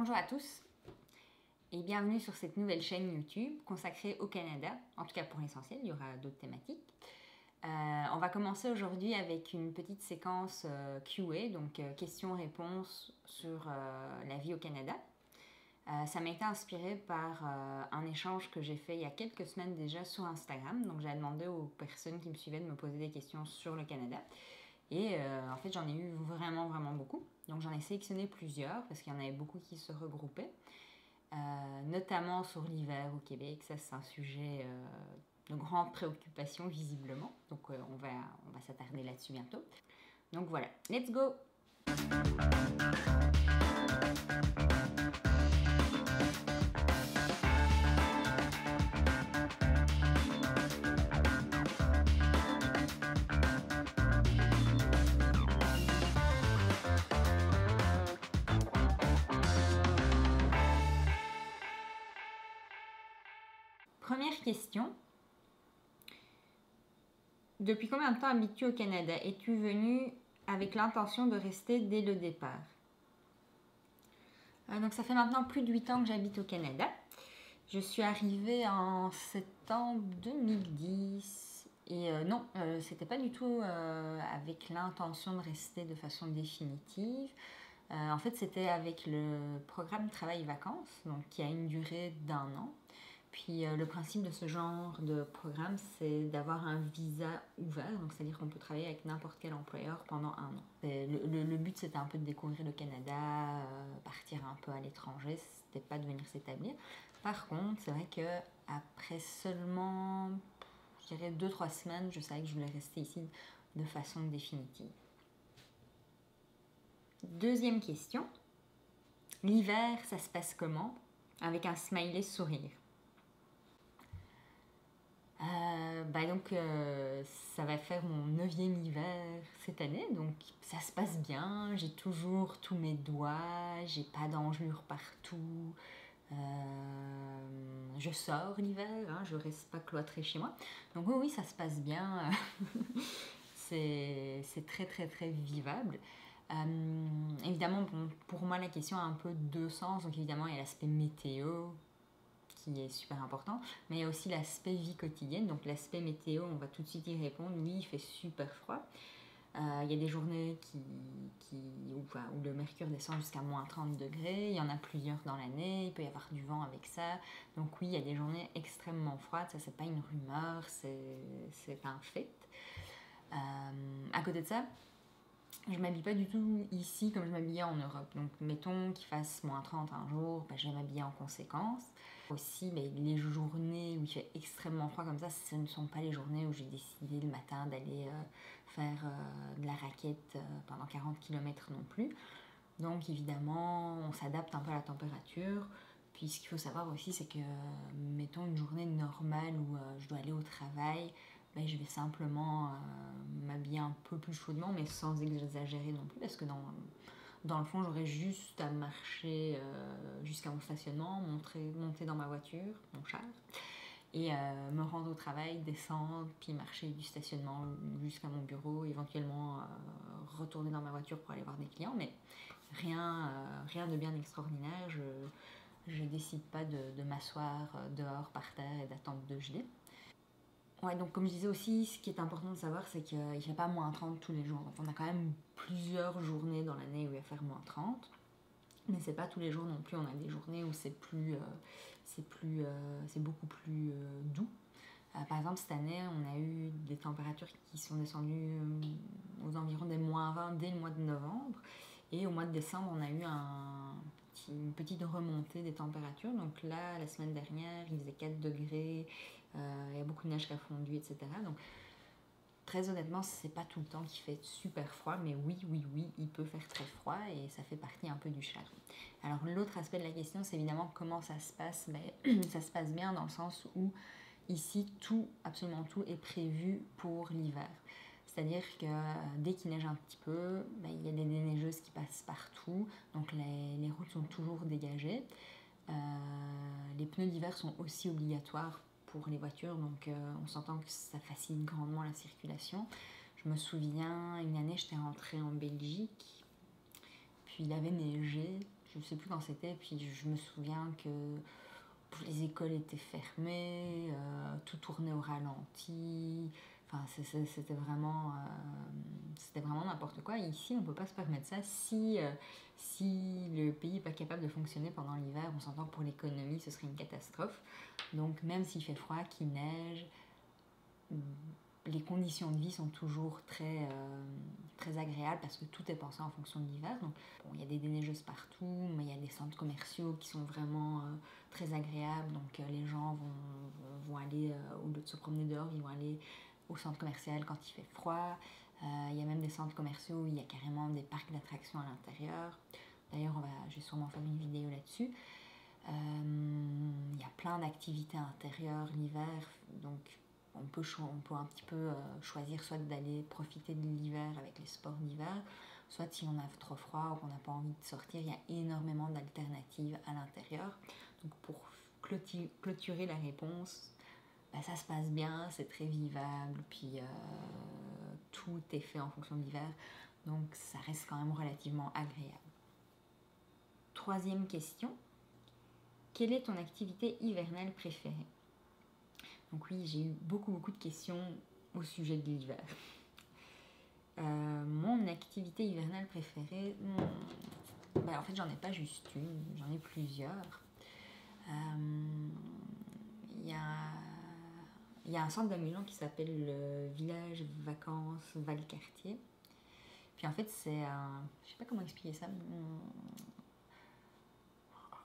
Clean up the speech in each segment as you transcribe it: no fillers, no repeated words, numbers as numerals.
Bonjour à tous et bienvenue sur cette nouvelle chaîne YouTube consacrée au Canada, en tout cas pour l'essentiel, il y aura d'autres thématiques. On va commencer aujourd'hui avec une petite séquence Q&A, donc questions-réponses sur la vie au Canada. Ça m'a été inspiré par un échange que j'ai fait il y a quelques semaines déjà sur Instagram. Donc j'ai demandé aux personnes qui me suivaient de me poser des questions sur le Canada. Et en fait, j'en ai eu vraiment beaucoup. Donc j'en ai sélectionné plusieurs parce qu'il y en avait beaucoup qui se regroupaient. Notamment sur l'hiver au Québec. Ça, c'est un sujet de grande préoccupation visiblement. Donc on va s'attarder là-dessus bientôt. Donc voilà, let's go! Première question. Depuis combien de temps habites-tu au Canada? Es-tu venu avec l'intention de rester dès le départ? Donc ça fait maintenant plus de 8 ans que j'habite au Canada. Je suis arrivée en septembre 2010 et non, c'était pas du tout avec l'intention de rester de façon définitive. En fait, c'était avec le programme Travail-Vacances, donc qui a une durée d'1 an. Puis le principe de ce genre de programme, c'est d'avoir un visa ouvert, donc c'est-à-dire qu'on peut travailler avec n'importe quel employeur pendant 1 an. Le but, c'était un peu de découvrir le Canada, partir un peu à l'étranger, c'était pas de venir s'établir. Par contre, c'est vrai que après seulement, je dirais 2-3 semaines, je savais que je voulais rester ici de façon définitive. Deuxième question. L'hiver, ça se passe comment? Avec un smiley sourire. Ça va faire mon 9e hiver cette année, donc ça se passe bien, j'ai toujours tous mes doigts, j'ai pas d'engelure partout, je sors l'hiver, hein, je reste pas cloîtrée chez moi, donc oui, ça se passe bien, c'est très vivable. Évidemment, bon, pour moi la question a un peu deux sens, donc évidemment il y a l'aspect météo, qui est super important, mais il y a aussi l'aspect vie quotidienne. Donc l'aspect météo, on va tout de suite y répondre. Oui, il fait super froid. Il y a des journées où le mercure descend jusqu'à moins 30 degrés. Il y en a plusieurs dans l'année. Il peut y avoir du vent avec ça. Donc oui, il y a des journées extrêmement froides. Ça, c'est pas une rumeur, c'est un fait. À côté de ça, je m'habille pas du tout ici comme je m'habillais en Europe. Donc, mettons qu'il fasse moins 30 un jour, je vais m'habiller en conséquence. Aussi, les journées où il fait extrêmement froid comme ça, ce ne sont pas les journées où j'ai décidé le matin d'aller faire de la raquette pendant 40 km non plus. Donc, évidemment, on s'adapte un peu à la température. Puis, ce qu'il faut savoir aussi, c'est que, mettons une journée normale où je dois aller au travail, je vais simplement m'habiller un peu plus chaudement, mais sans exagérer non plus, parce que dans le fond, j'aurais juste à marcher jusqu'à mon stationnement, monter dans ma voiture, mon char, et me rendre au travail, descendre, puis marcher du stationnement jusqu'à mon bureau, éventuellement retourner dans ma voiture pour aller voir des clients, mais rien de bien extraordinaire. Je décide pas de m'asseoir dehors par terre et d'attendre de geler. Ouais, donc comme je disais aussi, ce qui est important de savoir, c'est qu'il ne fait pas moins 30 tous les jours. Donc on a quand même plusieurs journées dans l'année où il va faire moins 30. Mais c'est pas tous les jours non plus. On a des journées où c'est beaucoup plus doux. Par exemple, cette année, on a eu des températures qui sont descendues aux environs des moins 20 dès le mois de novembre. Et au mois de décembre, on a eu une petite remontée des températures. Donc là, la semaine dernière, il faisait 4 degrés, il y a beaucoup de neige qui a fondu, etc. Donc très honnêtement, c'est pas tout le temps qu'il fait super froid, mais oui, il peut faire très froid et ça fait partie un peu du charme. Alors l'autre aspect de la question, c'est évidemment comment ça se passe. Ça se passe bien dans le sens où ici, absolument tout est prévu pour l'hiver. C'est-à-dire que dès qu'il neige un petit peu, il y a des déneigeuses qui passent partout, donc les routes sont toujours dégagées. Les pneus d'hiver sont aussi obligatoires pour les voitures, donc on s'entend que ça facilite grandement la circulation. Je me souviens, une année, j'étais rentrée en Belgique, puis il avait neigé, je sais plus quand c'était, puis je me souviens que les écoles étaient fermées, tout tournait au ralenti. Enfin, c'était vraiment n'importe quoi. Et ici, on ne peut pas se permettre ça. Si le pays n'est pas capable de fonctionner pendant l'hiver, on s'entend que pour l'économie, ce serait une catastrophe. Donc, même s'il fait froid, qu'il neige, les conditions de vie sont toujours très agréables parce que tout est pensé en fonction de l'hiver. Donc, bon, il y a des déneigeuses partout, mais il y a des centres commerciaux qui sont vraiment très agréables. Donc, les gens vont aller, au lieu de se promener dehors, ils vont aller au centre commercial quand il fait froid. Il y a même des centres commerciaux où il y a carrément des parcs d'attractions à l'intérieur. D'ailleurs, je vais sûrement faire une vidéo là-dessus. Il y a plein d'activités intérieures l'hiver, donc on peut un petit peu choisir soit d'aller profiter de l'hiver avec les sports d'hiver, soit si on a trop froid ou qu'on n'a pas envie de sortir, il y a énormément d'alternatives à l'intérieur. Donc pour clôturer la réponse, ça se passe bien, c'est très vivable, puis tout est fait en fonction de l'hiver, donc ça reste quand même relativement agréable. Troisième question, quelle est ton activité hivernale préférée? Donc oui, j'ai eu beaucoup de questions au sujet de l'hiver. Mon activité hivernale préférée, en fait j'en ai pas juste une, j'en ai plusieurs. Il y a un centre d'amusement qui s'appelle le village vacances Valcartier. Puis en fait je sais pas comment expliquer ça.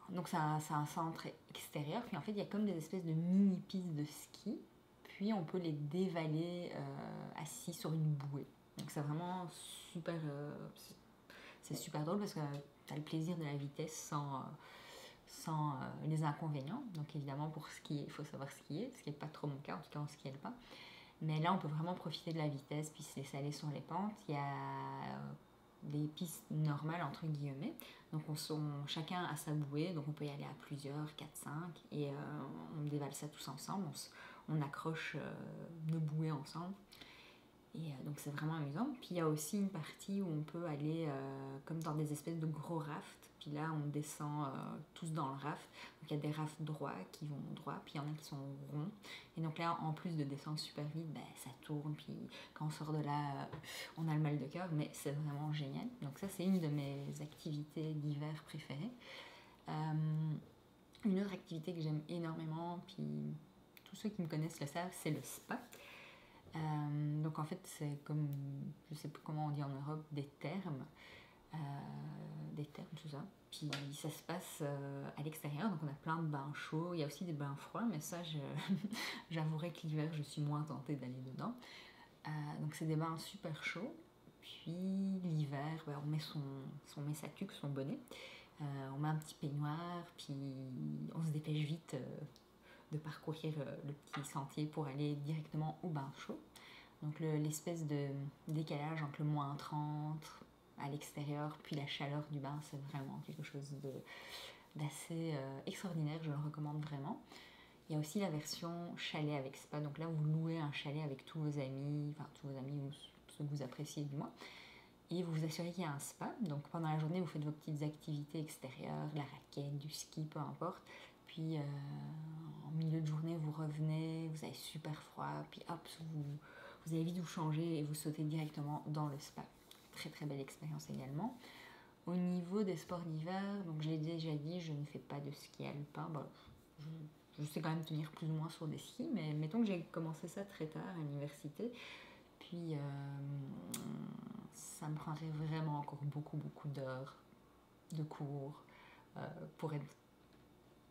Donc c'est un centre extérieur, puis en fait il y a comme des espèces de mini pistes de ski, puis on peut les dévaler assis sur une bouée. Donc c'est vraiment super, c'est super drôle parce que tu as le plaisir de la vitesse sans les inconvénients. Donc évidemment pour skier, il faut savoir skier, ce qui n'est pas trop mon cas, en tout cas on skiait pas. Mais là on peut vraiment profiter de la vitesse puis se laisser aller sur les pentes. Il y a des pistes normales entre guillemets, donc chacun a sa bouée, donc on peut y aller à plusieurs, 4, 5, et on dévale ça tous ensemble, on accroche nos bouées ensemble, et donc c'est vraiment amusant. Puis il y a aussi une partie où on peut aller comme dans des espèces de gros rafts, puis là on descend tous dans le raft. Donc il y a des rafts droits qui vont droit, puis il y en a qui sont ronds, et donc là en plus de descendre super vite, ça tourne, puis quand on sort de là on a le mal de cœur, mais c'est vraiment génial. Donc ça c'est une de mes activités d'hiver préférées. Une autre activité que j'aime énormément, puis tous ceux qui me connaissent le savent, c'est le spa. Donc en fait c'est comme, je sais plus comment on dit en Europe, des thermes, tout ça. Puis ça se passe à l'extérieur, donc on a plein de bains chauds, il y a aussi des bains froids, mais ça j'avouerai que l'hiver je suis moins tentée d'aller dedans. Donc c'est des bains super chauds, puis l'hiver on met sa tuque, son bonnet, on met un petit peignoir, puis on se dépêche vite de parcourir le petit sentier pour aller directement au bain chaud. Donc l'espèce de décalage entre le moins 30 à l'extérieur puis la chaleur du bain, c'est vraiment quelque chose d'assez extraordinaire, je le recommande vraiment. Il y a aussi la version chalet avec spa, donc là vous louez un chalet avec tous vos amis ou ceux que vous appréciez du moins, et vous vous assurez qu'il y a un spa. Donc pendant la journée vous faites vos petites activités extérieures, la raquette, du ski, peu importe. Puis en milieu de journée, vous revenez, vous avez super froid, puis hop, vous allez vite vous changer et vous sautez directement dans le spa. Très très belle expérience également. Au niveau des sports d'hiver, donc je l'ai déjà dit, je ne fais pas de ski alpin. Je sais quand même tenir plus ou moins sur des skis, mais mettons que j'ai commencé ça très tard à l'université. Puis ça me prendrait vraiment encore beaucoup d'heures de cours pour être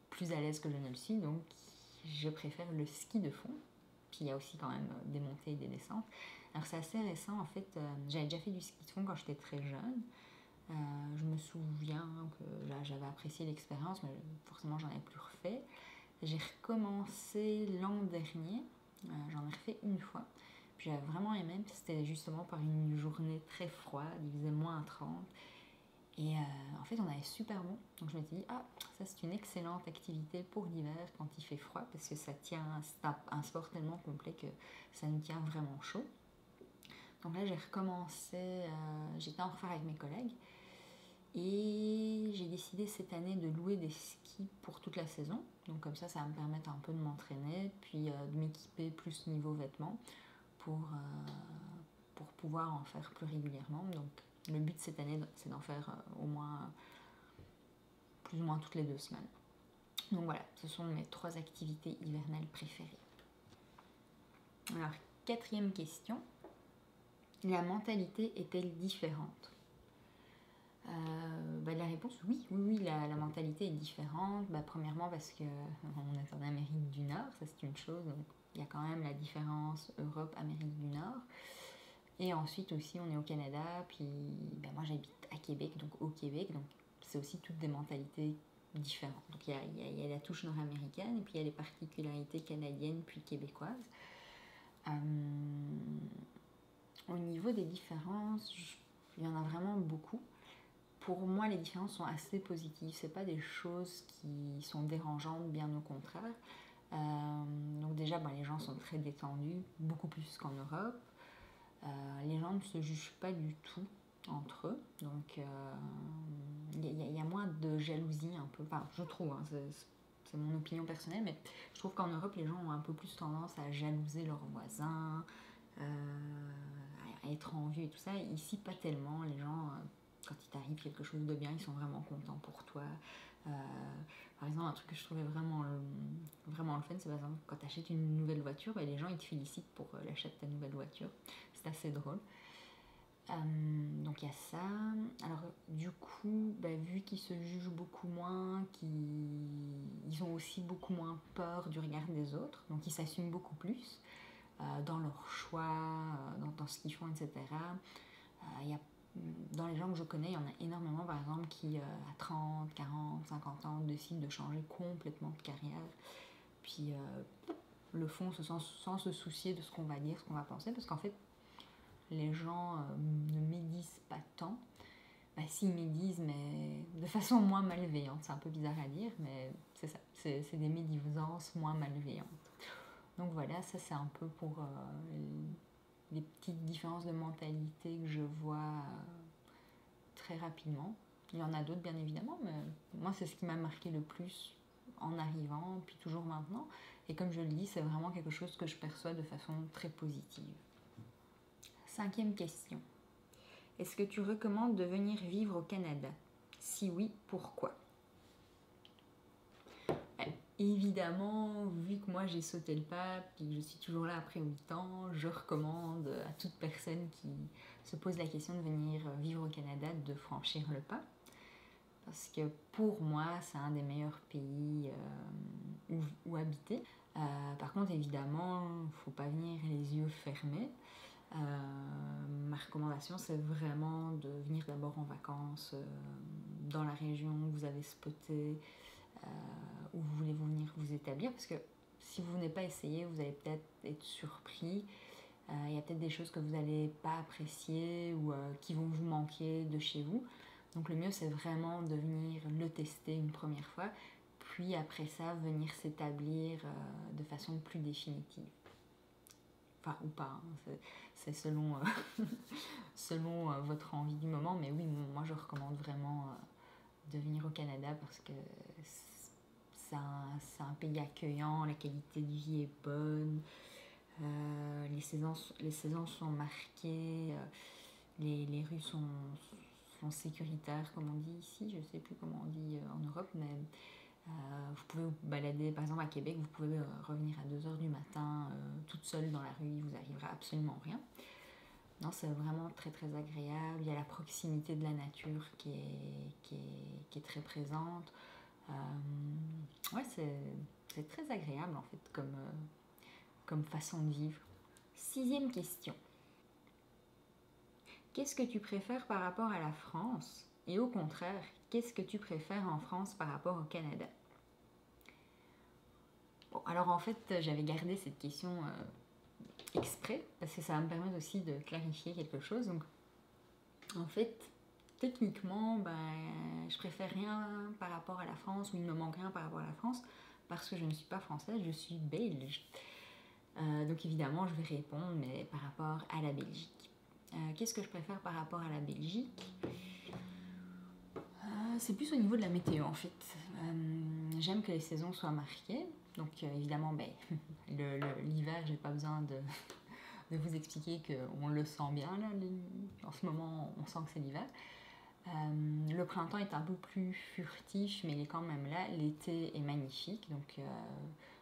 plus à l'aise que je ne le suis, donc je préfère le ski de fond. Puis il y a aussi quand même des montées et des descentes. Alors c'est assez récent en fait, j'avais déjà fait du ski de fond quand j'étais très jeune. Je me souviens que j'avais apprécié l'expérience, mais forcément j'en ai plus refait. J'ai recommencé l'an dernier, j'en ai refait une fois. Puis j'avais vraiment aimé, c'était justement par une journée très froide, il faisait moins 30. Et en fait, on avait super bon. Donc je me suis dit, ça c'est une excellente activité pour l'hiver quand il fait froid, parce que c'est un sport tellement complet que ça nous tient vraiment chaud. Donc là, j'ai recommencé, j'étais en refaire avec mes collègues. Et j'ai décidé cette année de louer des skis pour toute la saison. Donc comme ça va me permettre un peu de m'entraîner, puis de m'équiper plus niveau vêtements pour pouvoir en faire plus régulièrement. Donc le but cette année, c'est d'en faire au moins, plus ou moins toutes les 2 semaines. Donc voilà, ce sont mes 3 activités hivernales préférées. Alors, 4e question. La mentalité est-elle différente ? La réponse, oui, la mentalité est différente. Premièrement parce qu'on est en Amérique du Nord, ça c'est une chose, donc il y a quand même la différence Europe-Amérique du Nord. Et ensuite aussi, on est au Canada, puis moi j'habite à Québec, donc au Québec, donc c'est aussi toutes des mentalités différentes. Donc il y a la touche nord-américaine, et puis il y a les particularités canadiennes puis québécoises. Au niveau des différences, il y en a vraiment beaucoup. Pour moi, les différences sont assez positives. C'est pas des choses qui sont dérangeantes, bien au contraire. Donc déjà, les gens sont très détendus, beaucoup plus qu'en Europe. Les gens ne se jugent pas du tout entre eux. Donc il y a moins de jalousie un peu. Enfin, je trouve, hein, c'est mon opinion personnelle, mais je trouve qu'en Europe, les gens ont un peu plus tendance à jalouser leurs voisins, à être envieux et tout ça. Ici, pas tellement. Les gens, quand il t'arrive quelque chose de bien, ils sont vraiment contents pour toi. Par exemple, un truc que je trouvais vraiment le fun, c'est par exemple quand tu achètes une nouvelle voiture, les gens ils te félicitent pour l'achat de ta nouvelle voiture. C'est assez drôle. Donc il y a ça. Alors du coup, vu qu'ils se jugent beaucoup moins, ils ont aussi beaucoup moins peur du regard des autres, donc ils s'assument beaucoup plus dans leurs choix, dans ce qu'ils font, etc. Dans les gens que je connais, il y en a énormément, par exemple, qui à 30, 40, 50 ans décident de changer complètement de carrière, puis le font sans se soucier de ce qu'on va dire, ce qu'on va penser, parce qu'en fait, les gens ne médisent pas tant. S'ils médisent, mais de façon moins malveillante. C'est un peu bizarre à dire, mais c'est ça. C'est des médisances moins malveillantes. Donc voilà, ça c'est un peu pour les petites différences de mentalité que je vois très rapidement. Il y en a d'autres bien évidemment, mais moi c'est ce qui m'a marqué le plus en arrivant, puis toujours maintenant. Et comme je le dis, c'est vraiment quelque chose que je perçois de façon très positive. 5e question. Est-ce que tu recommandes de venir vivre au Canada ? Si oui, pourquoi ? Évidemment, vu que moi j'ai sauté le pas et que je suis toujours là après 8 ans, je recommande à toute personne qui se pose la question de venir vivre au Canada de franchir le pas. Parce que pour moi, c'est un des meilleurs pays où habiter. Par contre, évidemment, il ne faut pas venir les yeux fermés. Ma recommandation, c'est vraiment de venir d'abord en vacances dans la région où vous avez spoté, où vous voulez venir vous établir, parce que si vous venez pas essayer, vous allez peut-être être surpris. Il y a peut-être des choses que vous n'allez pas apprécier ou qui vont vous manquer de chez vous. Donc le mieux, c'est vraiment de venir le tester une première fois, puis après ça, venir s'établir de façon plus définitive. Enfin, ou pas, hein. C'est selon, selon votre envie du moment, mais oui, moi je recommande vraiment de venir au Canada parce que c'est un pays accueillant, la qualité de vie est bonne, les saisons sont marquées, les rues sont sécuritaires, comme on dit ici, je ne sais plus comment on dit en Europe, mais vous pouvez vous balader, par exemple à Québec, vous pouvez revenir à 2h du matin toute seule dans la rue, il vous arrivera absolument rien. Non, c'est vraiment très très agréable. Il y a la proximité de la nature qui est très présente. Ouais, c'est très agréable en fait comme façon de vivre. 6e question. Qu'est-ce que tu préfères par rapport à la France ? Et au contraire, qu'est-ce que tu préfères en France par rapport au Canada ? Bon, alors en fait, j'avais gardé cette question exprès, parce que ça va me permettre aussi de clarifier quelque chose. Donc, en fait, techniquement, je préfère rien par rapport à la France, ou il me manque rien par rapport à la France, parce que je ne suis pas française, je suis belge. Donc évidemment, je vais répondre, mais par rapport à la Belgique. Qu'est-ce que je préfère par rapport à la Belgique ? C'est plus au niveau de la météo en fait. J'aime que les saisons soient marquées. Donc évidemment, l'hiver, j'ai pas besoin de vous expliquer qu'on le sent bien là. En ce moment, on sent que c'est l'hiver. Le printemps est un peu plus furtif, mais il est quand même là. L'été est magnifique. Donc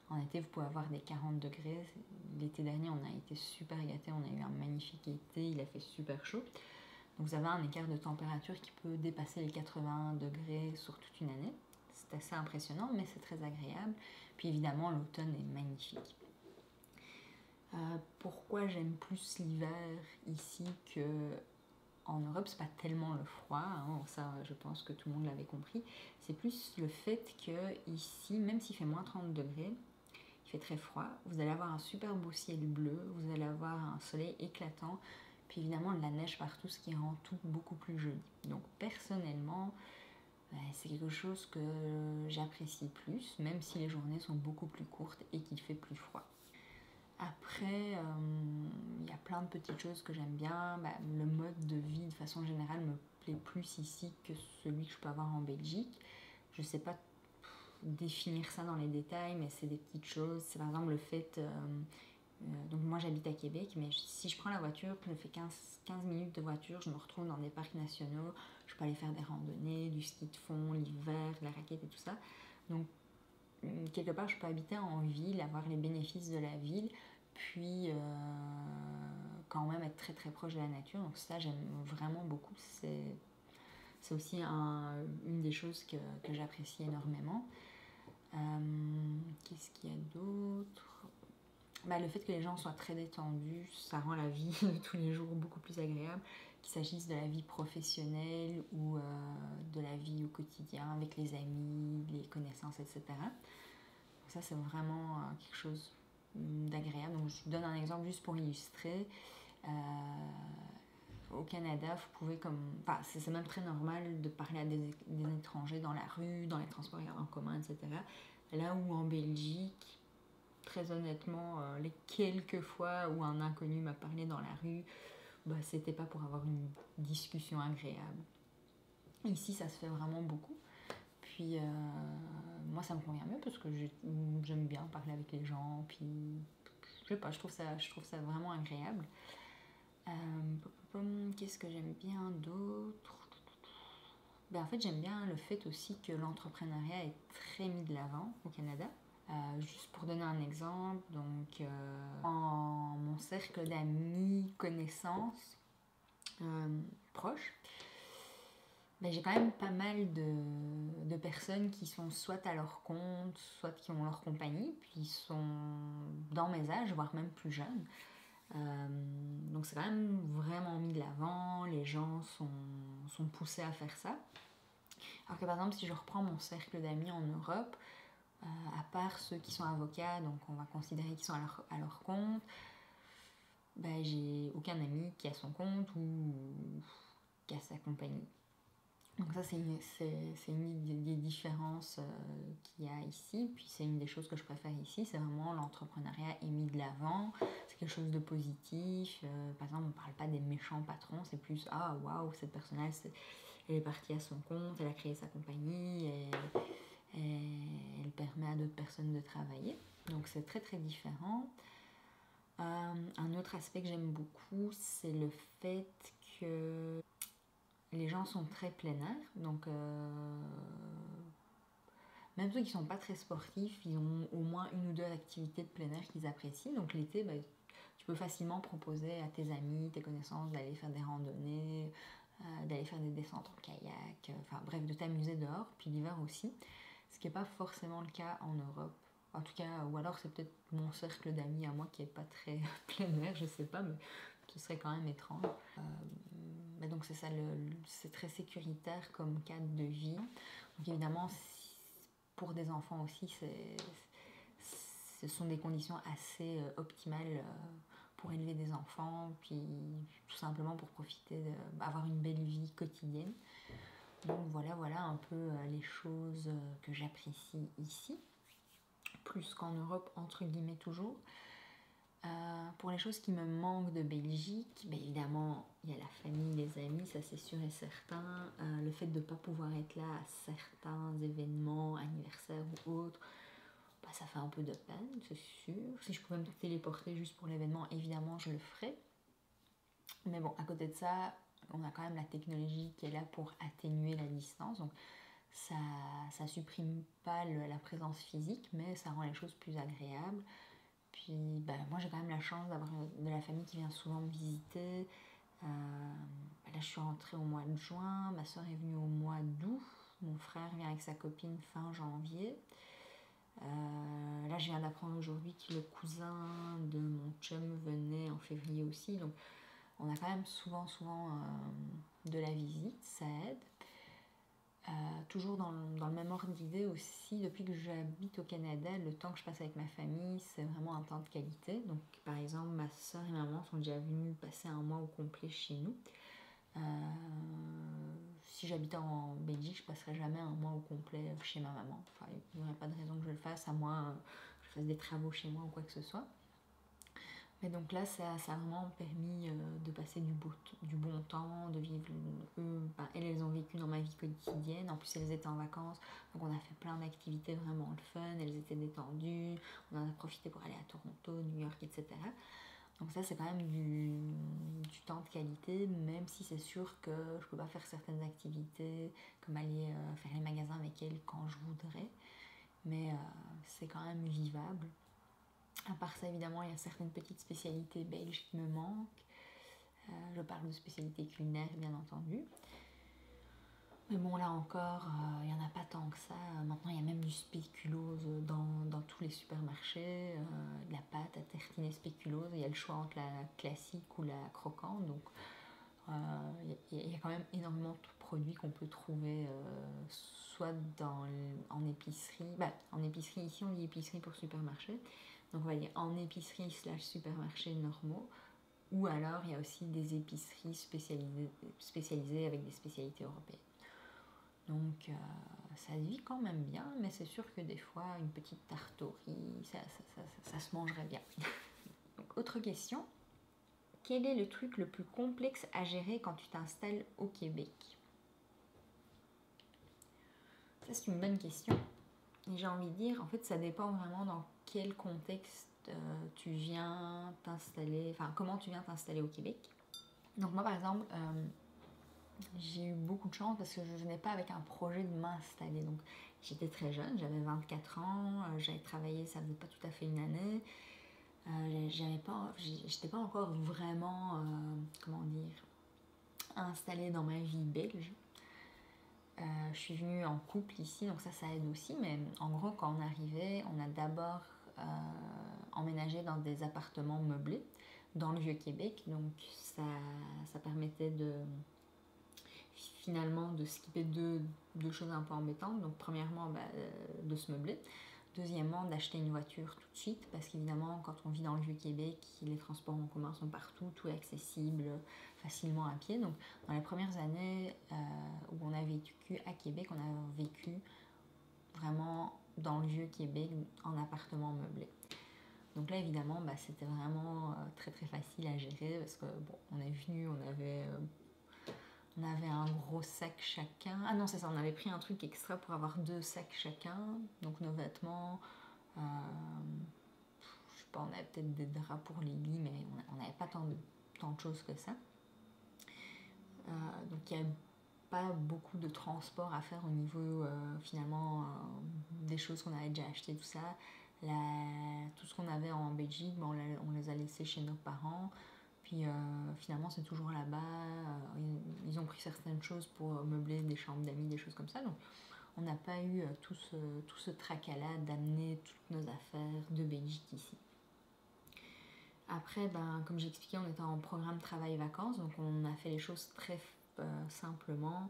en été, vous pouvez avoir des 40 degrés. L'été dernier, on a été super gâtés. On a eu un magnifique été. Il a fait super chaud. Donc vous avez un écart de température qui peut dépasser les 80 degrés sur toute une année. C'est assez impressionnant, mais c'est très agréable. Puis évidemment, l'automne est magnifique. Pourquoi j'aime plus l'hiver ici qu'en Europe? C'est pas tellement le froid, hein, ça je pense que tout le monde l'avait compris. C'est plus le fait que ici, même s'il fait moins 30 degrés, il fait très froid, vous allez avoir un super beau ciel bleu, vous allez avoir un soleil éclatant, puis évidemment de la neige partout, ce qui rend tout beaucoup plus joli. Donc personnellement, c'est quelque chose que j'apprécie plus, même si les journées sont beaucoup plus courtes et qu'il fait plus froid. Après, il y a plein de petites choses que j'aime bien. Le mode de vie, de façon générale, me plaît plus ici que celui que je peux avoir en Belgique. Je ne sais pas définir ça dans les détails, mais c'est des petites choses. C'est par exemple le fait... donc moi j'habite à Québec, mais si je prends la voiture, je fais 15 minutes de voiture, je me retrouve dans des parcs nationaux, je peux aller faire des randonnées, du ski de fond, l'hiver, de la raquette et tout ça. Donc quelque part je peux habiter en ville, avoir les bénéfices de la ville, puis quand même être très très proche de la nature. Donc ça j'aime vraiment beaucoup, c'est aussi une des choses que j'apprécie énormément. Qu'est-ce qu'il y a d'autre? Le fait que les gens soient très détendus, ça rend la vie de tous les jours beaucoup plus agréable, qu'il s'agisse de la vie professionnelle ou de la vie au quotidien avec les amis, les connaissances, etc. Donc ça, c'est vraiment quelque chose d'agréable. Donc je vous donne un exemple juste pour illustrer. Au Canada, vous pouvez c'est même très normal de parler à des étrangers dans la rue, dans les transports en commun, etc. Là où en Belgique, très honnêtement, les quelques fois où un inconnu m'a parlé dans la rue, c'était pas pour avoir une discussion agréable. Ici, ça se fait vraiment beaucoup. Puis moi, ça me convient mieux parce que j'aime bien parler avec les gens. Puis je sais pas, je trouve ça vraiment agréable. Qu'est-ce que j'aime bien d'autre? En fait, j'aime bien le fait aussi que l'entrepreneuriat est très mis de l'avant au Canada. Juste pour donner un exemple, donc en mon cercle d'amis, connaissances proches, j'ai quand même pas mal de personnes qui sont soit à leur compte, soit qui ont leur compagnie, puis sont dans mes âges, voire même plus jeunes. Donc c'est quand même vraiment mis de l'avant, les gens sont poussés à faire ça. Alors que par exemple, si je reprends mon cercle d'amis en Europe, à part ceux qui sont avocats, donc on va considérer qu'ils sont à leur compte, j'ai aucun ami qui a son compte ou qui a sa compagnie. Donc ça, c'est une des différences qu'il y a ici. Puis c'est une des choses que je préfère ici, c'est vraiment l'entrepreneuriat est mis de l'avant. C'est quelque chose de positif. Par exemple, on ne parle pas des méchants patrons, c'est plus « Ah, waouh, cette personne-là, elle est partie à son compte, elle a créé sa compagnie, et elle permet à d'autres personnes de travailler. » Donc c'est très très différent. Un autre aspect que j'aime beaucoup, c'est le fait que les gens sont très plein air, donc même ceux qui ne sont pas très sportifs, ils ont au moins une ou deux activités de plein air qu'ils apprécient. Donc l'été, tu peux facilement proposer à tes amis, tes connaissances d'aller faire des randonnées, d'aller faire des descentes en kayak, enfin bref, de t'amuser dehors, puis l'hiver aussi, ce qui n'est pas forcément le cas en Europe. En tout cas, ou alors c'est peut-être mon cercle d'amis à moi qui n'est pas très plein air, je sais pas, mais ce serait quand même étrange. Donc c'est ça, c'est très sécuritaire comme cadre de vie. Donc évidemment, pour des enfants aussi, ce sont des conditions assez optimales pour élever des enfants, puis tout simplement pour profiter d'avoir une belle vie quotidienne. Donc voilà un peu les choses que j'apprécie ici, plus qu'en Europe, entre guillemets toujours. Pour les choses qui me manquent de Belgique, ben évidemment, il y a la famille, les amis, ça c'est sûr et certain. Le fait de ne pas pouvoir être là à certains événements, anniversaires ou autres, bah, ça fait un peu de peine, c'est sûr. Si je pouvais me téléporter juste pour l'événement, évidemment, je le ferais. Mais bon, à côté de ça, on a quand même la technologie qui est là pour atténuer la distance. Donc ça supprime pas la présence physique, mais ça rend les choses plus agréables. Puis ben, moi j'ai quand même la chance d'avoir de la famille qui vient souvent me visiter. Là je suis rentrée au mois de juin, ma soeur est venue au mois d'août, mon frère vient avec sa copine fin janvier. Là je viens d'apprendre aujourd'hui que le cousin de mon chum venait en février aussi. Donc on a quand même souvent de la visite, ça aide. Toujours dans le même ordre d'idée aussi, depuis que j'habite au Canada, le temps que je passe avec ma famille, c'est vraiment un temps de qualité. Donc, par exemple, ma soeur et ma maman sont déjà venues passer un mois au complet chez nous. Si j'habitais en Belgique, je passerais jamais un mois au complet chez ma maman. Enfin, il n'y aurait pas de raison que je le fasse, à moins que je fasse des travaux chez moi ou quoi que ce soit. Mais donc là, ça a vraiment permis de passer du bon temps, de vivre. Elles ont vécu dans ma vie quotidienne. En plus, elles étaient en vacances. Donc, on a fait plein d'activités vraiment le fun. Elles étaient détendues. On en a profité pour aller à Toronto, New York, etc. Donc, ça, c'est quand même du temps de qualité, même si c'est sûr que je ne peux pas faire certaines activités, comme aller faire les magasins avec elles quand je voudrais. Mais c'est quand même vivable. À part ça, évidemment, il y a certaines petites spécialités belges qui me manquent. Je parle de spécialités culinaires, bien entendu. Mais bon, là encore, il n'y en a pas tant que ça. Maintenant, il y a même du spéculoos dans tous les supermarchés. De la pâte à tartiner spéculoos. Il y a le choix entre la classique ou la croquante. Donc, il y a quand même énormément de produits qu'on peut trouver soit en épicerie. En épicerie, ici, on dit épicerie pour supermarché. Donc on va dire en épicerie / supermarché normaux. Ou alors il y a aussi des épiceries spécialisées avec des spécialités européennes. Donc ça se vit quand même bien, mais c'est sûr que des fois une petite tartorie, ça se mangerait bien. Donc autre question. Quel est le truc le plus complexe à gérer quand tu t'installes au Québec? Ça c'est une bonne question. Et j'ai envie de dire, en fait, ça dépend vraiment dans quel contexte tu viens t'installer, enfin, comment tu viens t'installer au Québec. Donc moi, par exemple, j'ai eu beaucoup de chance parce que je venais pas avec un projet de m'installer. Donc j'étais très jeune, j'avais 24 ans, j'avais travaillé, ça faisait pas tout à fait une année. J'étais pas encore vraiment, comment dire, installée dans ma vie belge. Je suis venue en couple ici, donc ça aide aussi. Mais en gros, quand on arrivait, on a d'abord emménagé dans des appartements meublés dans le Vieux-Québec. Donc ça permettait finalement de skipper deux choses un peu embêtantes. Donc premièrement, de se meubler. Deuxièmement, d'acheter une voiture tout de suite, parce qu'évidemment, quand on vit dans le Vieux-Québec, les transports en commun sont partout, tout est accessible facilement à pied. Donc, dans les premières années où on a vécu à Québec, on a vécu vraiment dans le Vieux-Québec en appartement meublé. Donc là, évidemment, c'était vraiment très très facile à gérer, parce que bon, on est venu, on avait un gros sac chacun. Ah non, c'est ça, on avait pris un truc extra pour avoir 2 sacs chacun. Donc nos vêtements, je sais pas, on avait peut-être des draps pour les lits, mais on n'avait pas tant de choses que ça. Donc il n'y a pas beaucoup de transport à faire au niveau finalement des choses qu'on avait déjà achetées, tout ça. Tout ce qu'on avait en Belgique, on les a laissés chez nos parents. Puis finalement, c'est toujours là-bas. Ils ont pris certaines choses pour meubler des chambres d'amis, des choses comme ça. Donc, on n'a pas eu tout ce tracas-là d'amener toutes nos affaires de Belgique ici. Après, comme j'ai expliqué, on était en programme travail-vacances. Donc, on a fait les choses très simplement.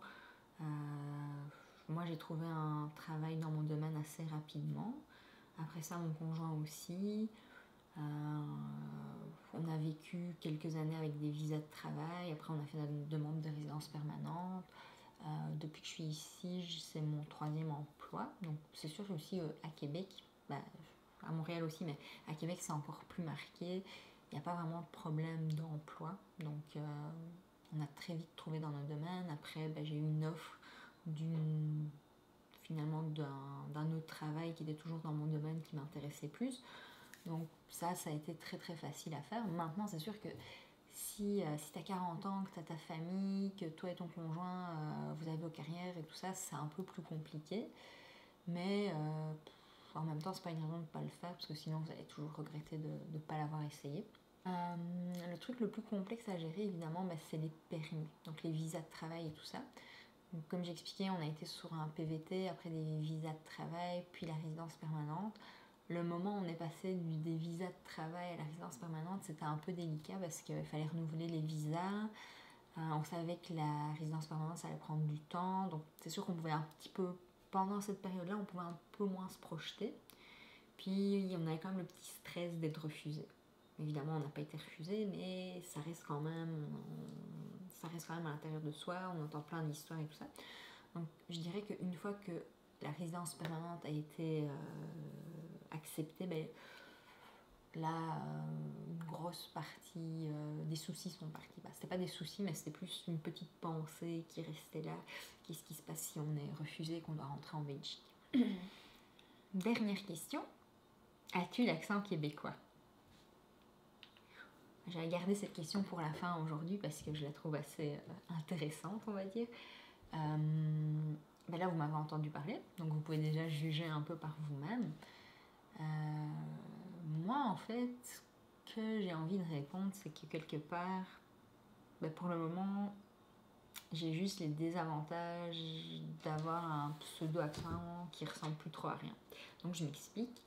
Moi, j'ai trouvé un travail dans mon domaine assez rapidement. Après ça, mon conjoint aussi. On a vécu quelques années avec des visas de travail. Après, on a fait une demande de résidence permanente. Depuis que je suis ici, c'est mon 3e emploi. Donc, c'est sûr que aussi à Québec, à Montréal aussi, mais à Québec c'est encore plus marqué. Il n'y a pas vraiment de problème d'emploi. Donc on a très vite trouvé dans notre domaine. Après, j'ai eu une offre finalement d'un autre travail qui était toujours dans mon domaine qui m'intéressait plus. Donc ça a été très très facile à faire. Maintenant, c'est sûr que si tu as 40 ans, que tu as ta famille, que toi et ton conjoint, vous avez vos carrières et tout ça, c'est un peu plus compliqué. Mais en même temps, c'est pas une raison de ne pas le faire, parce que sinon vous allez toujours regretter de ne pas l'avoir essayé. Le truc le plus complexe à gérer, évidemment, c'est les permis, donc les visas de travail et tout ça. Donc, comme j'expliquais, on a été sur un PVT, après des visas de travail, puis la résidence permanente. Le moment où on est passé des visas de travail à la résidence permanente, c'était un peu délicat parce qu'il fallait renouveler les visas. On savait que la résidence permanente, ça allait prendre du temps. Donc c'est sûr qu'on pouvait un petit peu, pendant cette période-là, on pouvait un peu moins se projeter. Puis on avait quand même le petit stress d'être refusé. Évidemment, on n'a pas été refusé, mais ça reste quand même à l'intérieur de soi. On entend plein d'histoires et tout ça. Donc je dirais qu'une fois que la résidence permanente a été acceptée, là, une grosse partie des soucis sont partis. C'était pas des soucis, mais c'était plus une petite pensée qui restait là. Qu'est-ce qui se passe si on est refusé et qu'on doit rentrer en Belgique? Dernière question. As-tu l'accent québécois? J'avais gardé cette question pour la fin aujourd'hui parce que je la trouve assez intéressante, on va dire. Là, vous m'avez entendu parler, donc vous pouvez déjà juger un peu par vous-même. Moi, en fait, ce que j'ai envie de répondre, c'est que quelque part, pour le moment, j'ai juste les désavantages d'avoir un pseudo-accent qui ressemble plus trop à rien. Donc, je m'explique.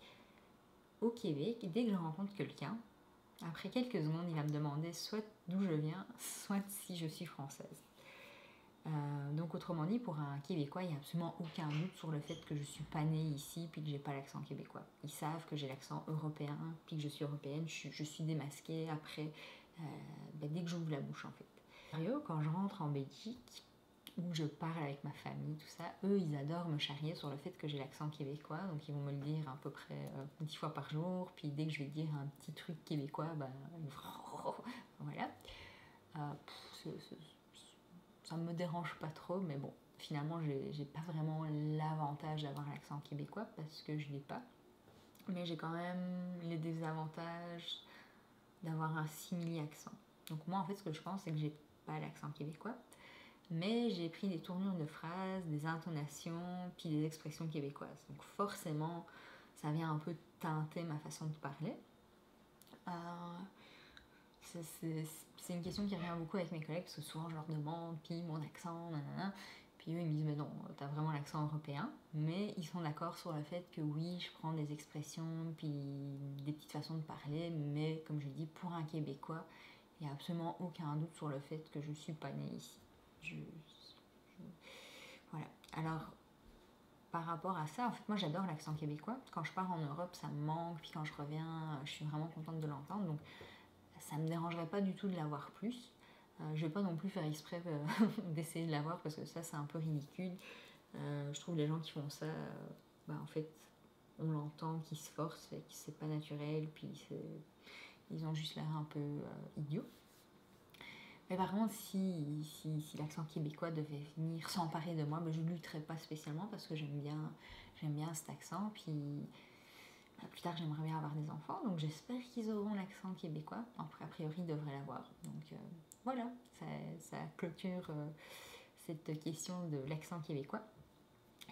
Au Québec, dès que je rencontre quelqu'un, après quelques secondes, il va me demander soit d'où je viens, soit si je suis française. Donc autrement dit, pour un Québécois, il n'y a absolument aucun doute sur le fait que je ne suis pas née ici puis que j'ai pas l'accent québécois. Ils savent que j'ai l'accent européen puis que je suis européenne, je suis démasquée après, dès que j'ouvre la bouche en fait. Quand je rentre en Belgique, où je parle avec ma famille, tout ça, eux ils adorent me charrier sur le fait que j'ai l'accent québécois, donc ils vont me le dire à peu près 10 fois par jour, puis dès que je vais dire un petit truc québécois, voilà. Ça me dérange pas trop, mais bon, finalement j'ai pas vraiment l'avantage d'avoir l'accent québécois parce que je l'ai pas, mais j'ai quand même les désavantages d'avoir un simili-accent. Donc moi en fait ce que je pense c'est que j'ai pas l'accent québécois, mais j'ai pris des tournures de phrases, des intonations, puis des expressions québécoises. Donc forcément, ça vient un peu teinter ma façon de parler. C'est une question qui revient beaucoup avec mes collègues, parce que souvent je leur demande, puis mon accent, nanana. Puis eux, ils me disent, mais non, t'as vraiment l'accent européen. Mais ils sont d'accord sur le fait que oui, je prends des expressions, puis des petites façons de parler, mais comme je dis, pour un Québécois, il n'y a absolument aucun doute sur le fait que je ne suis pas née ici. Voilà. Alors, par rapport à ça, en fait, moi j'adore l'accent québécois. Quand je pars en Europe, ça me manque, puis quand je reviens, je suis vraiment contente de l'entendre. Donc, ça me dérangerait pas du tout de l'avoir plus. Je vais pas non plus faire exprès d'essayer de l'avoir parce que ça, c'est un peu ridicule. Je trouve les gens qui font ça, en fait, on l'entend, qu'ils se forcent, et que c'est pas naturel, puis ils ont juste l'air un peu idiots. Mais par contre, si l'accent québécois devait venir s'emparer de moi, je ne lutterais pas spécialement parce que j'aime bien cet accent. Puis plus tard, j'aimerais bien avoir des enfants, donc j'espère qu'ils auront l'accent québécois. Après, a priori, ils devraient l'avoir. Donc voilà, ça clôture cette question de l'accent québécois.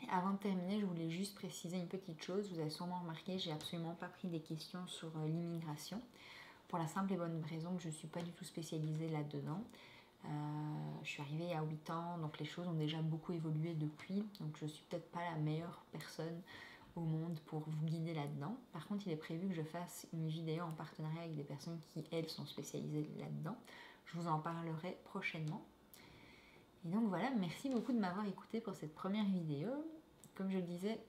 Et avant de terminer, je voulais juste préciser une petite chose. Vous avez sûrement remarqué, j'ai absolument pas pris des questions sur l'immigration. Pour la simple et bonne raison que je ne suis pas du tout spécialisée là-dedans. Je suis arrivée à 8 ans, donc les choses ont déjà beaucoup évolué depuis. Donc je ne suis peut-être pas la meilleure personne au monde pour vous guider là-dedans. Par contre, il est prévu que je fasse une vidéo en partenariat avec des personnes qui, elles, sont spécialisées là-dedans. Je vous en parlerai prochainement. Et donc voilà, merci beaucoup de m'avoir écouté pour cette première vidéo. Comme je le disais,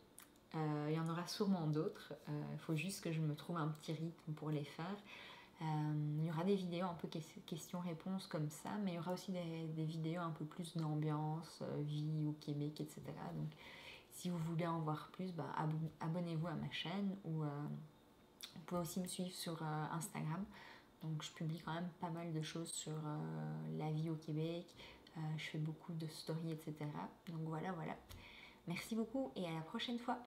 il y en aura sûrement d'autres. Il faut juste que je me trouve un petit rythme pour les faire. Il y aura des vidéos un peu questions-réponses comme ça, mais il y aura aussi des vidéos un peu plus d'ambiance, vie au Québec, etc. Donc si vous voulez en voir plus, abonnez-vous à ma chaîne ou Vous pouvez aussi me suivre sur Instagram. Donc je publie quand même pas mal de choses sur la vie au Québec. Je fais beaucoup de stories, etc. Donc voilà. Merci beaucoup et à la prochaine fois.